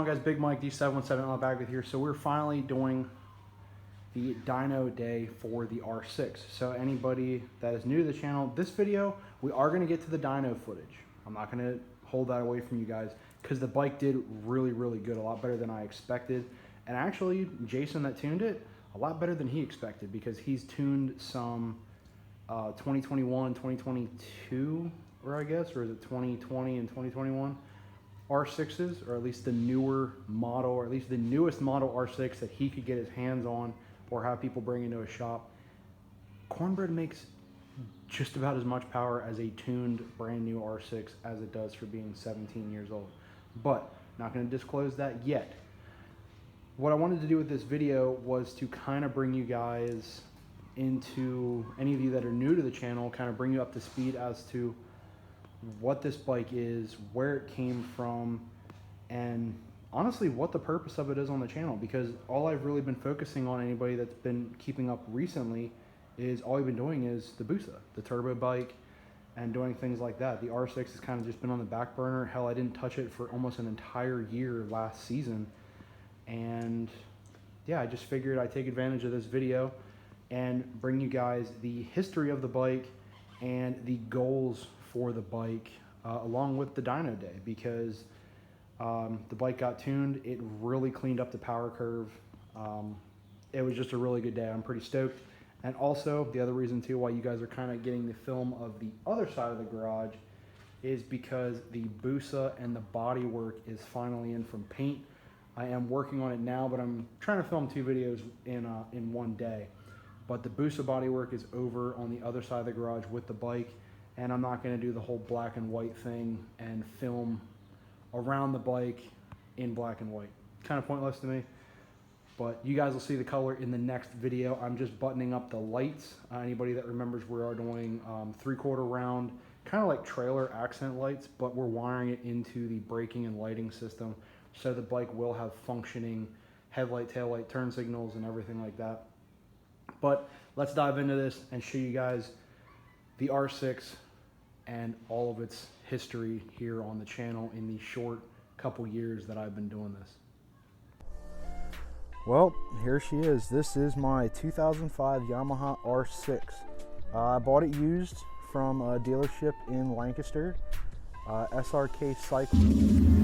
on, guys? Big Mike D717 on back with here. So we're finally doing the dyno day for the R6. So anybody that is new to the channel, this video, we are going to get to the dyno footage. I'm not going to hold that away from you guys because the bike did really, really good, a lot better than I expected. And actually, Jason that tuned it, a lot better than he expected because he's tuned some 2021, 2022, or I guess, or is it 2020 and 2021 R6s, or at least the newer model, or at least the newest model R6 that he could get his hands on or have people bring into a shop. Cornbread makes just about as much power as a tuned brand new R6 as it does for being 17 years old. But not going to disclose that yet. What I wanted to do with this video was to kind of bring you guys into, any of you that are new to the channel, kind of bring you up to speed as to what this bike is, where it came from, and honestly what the purpose of it is on the channel, because all I've really been focusing on, anybody that's been keeping up recently, is all I've been doing is the Busa, the turbo bike, and doing things like that. The R6 has kind of just been on the back burner. Hell, I didn't touch it for almost an entire year last season. And yeah, I just figured I'd take advantage of this video and bring you guys the history of the bike and the goals for the bike, along with the dyno day, because the bike got tuned. It really cleaned up the power curve. It was just a really good day. I'm pretty stoked. And also, the other reason too why you guys are kind of getting the film of the other side of the garage is because the Busa and the body work is finally in from paint. I am working on it now, but I'm trying to film 2 videos in one day. But the Busa body work is over on the other side of the garage with the bike, and I'm not going to do the whole black and white thing and film around the bike in black and white. Kind of pointless to me. But you guys will see the color in the next video. I'm just buttoning up the lights. Anybody that remembers, we are doing 3/4 round, kind of like trailer accent lights, but we're wiring it into the braking and lighting system, so the bike will have functioning headlight, taillight, turn signals, and everything like that. But let's dive into this and show you guys the R6 and all of its history here on the channel in the short couple years that I've been doing this. Well, here she is. This is my 2005 Yamaha R6. I bought it used from a dealership in Lancaster, SRK Cycling.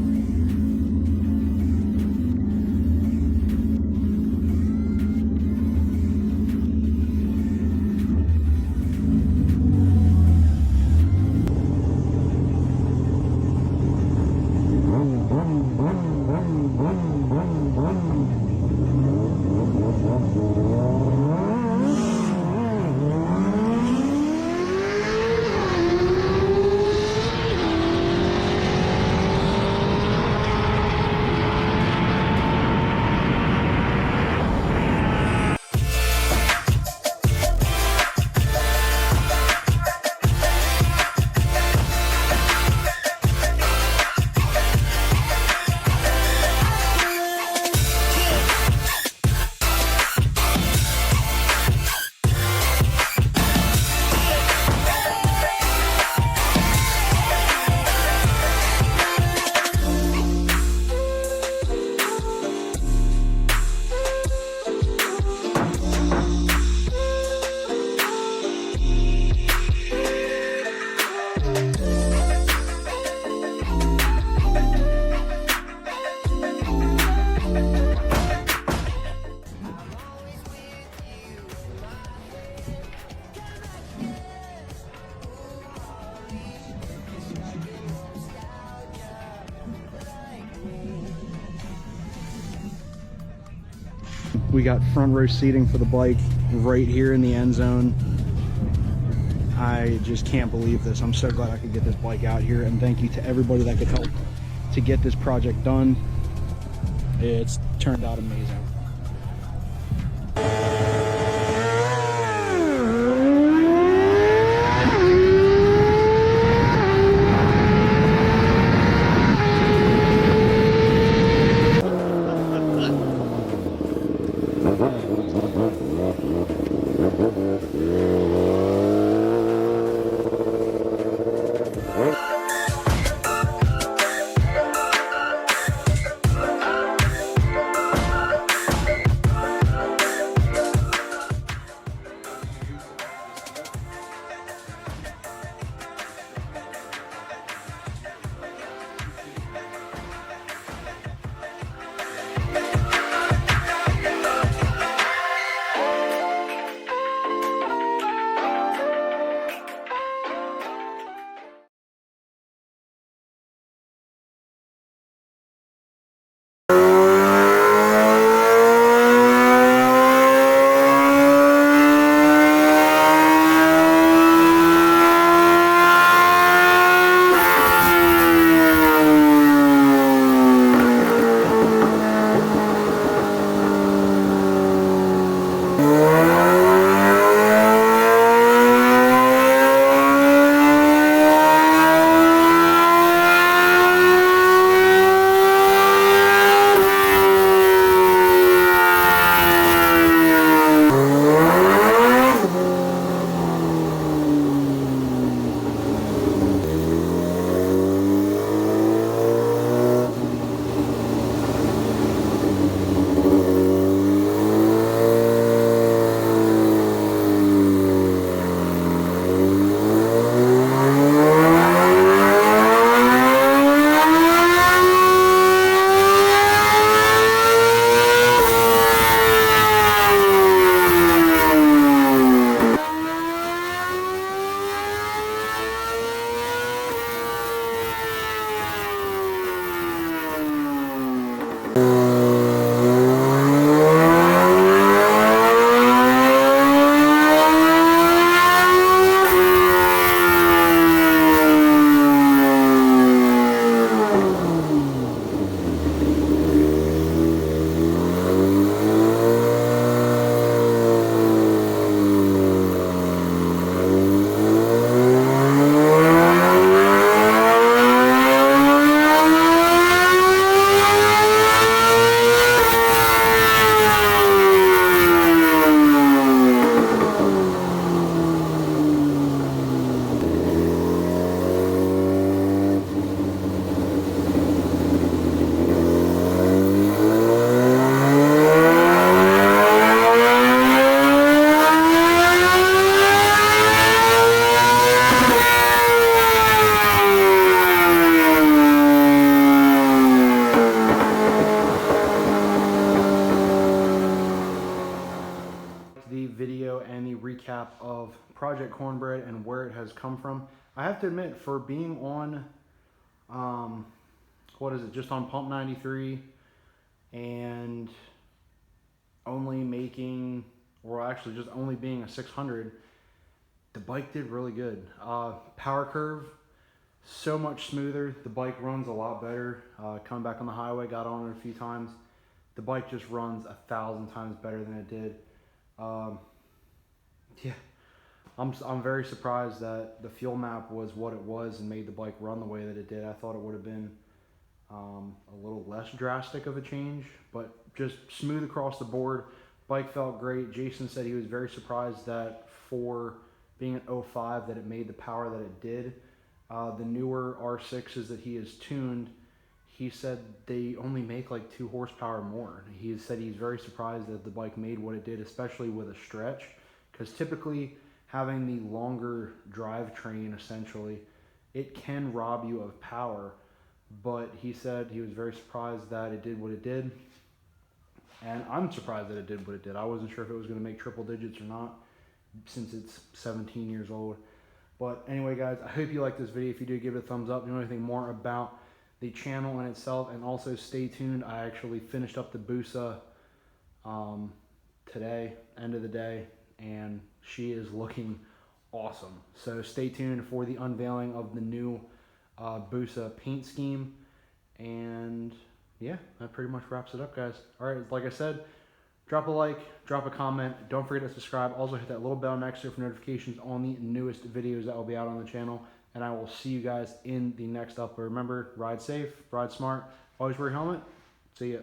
We got front row seating for the bike right here in the end zone. I just can't believe this. I'm so glad I could get this bike out here, and thank you to everybody that could help to get this project done. It's turned out amazing. I have to admit, for being on, what is it, just on pump 93 and only making, or actually just only being a 600, the bike did really good. Power curve, so much smoother. The bike runs a lot better. Coming back on the highway, got on it a few times. The bike just runs 1,000 times better than it did. Yeah, I'm very surprised that the fuel map was what it was and made the bike run the way that it did. I thought it would have been a little less drastic of a change, but just smooth across the board. Bike felt great. Jason said he was very surprised that for being an 05 that it made the power that it did. The newer R6s that he has tuned, he said they only make like 2 horsepower more. He said he's very surprised that the bike made what it did, especially with a stretch, because typically having the longer drivetrain, essentially, it can rob you of power. But he said he was very surprised that it did what it did. And I'm surprised that it did what it did. I wasn't sure if it was going to make triple digits or not, since it's 17 years old. But anyway, guys, I hope you liked this video. If you do, give it a thumbs up. If you know anything more about the channel in itself, and also stay tuned. I actually finished up the Busa today, end of the day, and she is looking awesome. So stay tuned for the unveiling of the new Busa paint scheme. And yeah, that pretty much wraps it up, guys. All right, like I said, drop a like, drop a comment. Don't forget to subscribe. Also hit that little bell next to it for notifications on the newest videos that will be out on the channel. And I will see you guys in the next upload. Remember, ride safe, ride smart, always wear your helmet. See ya.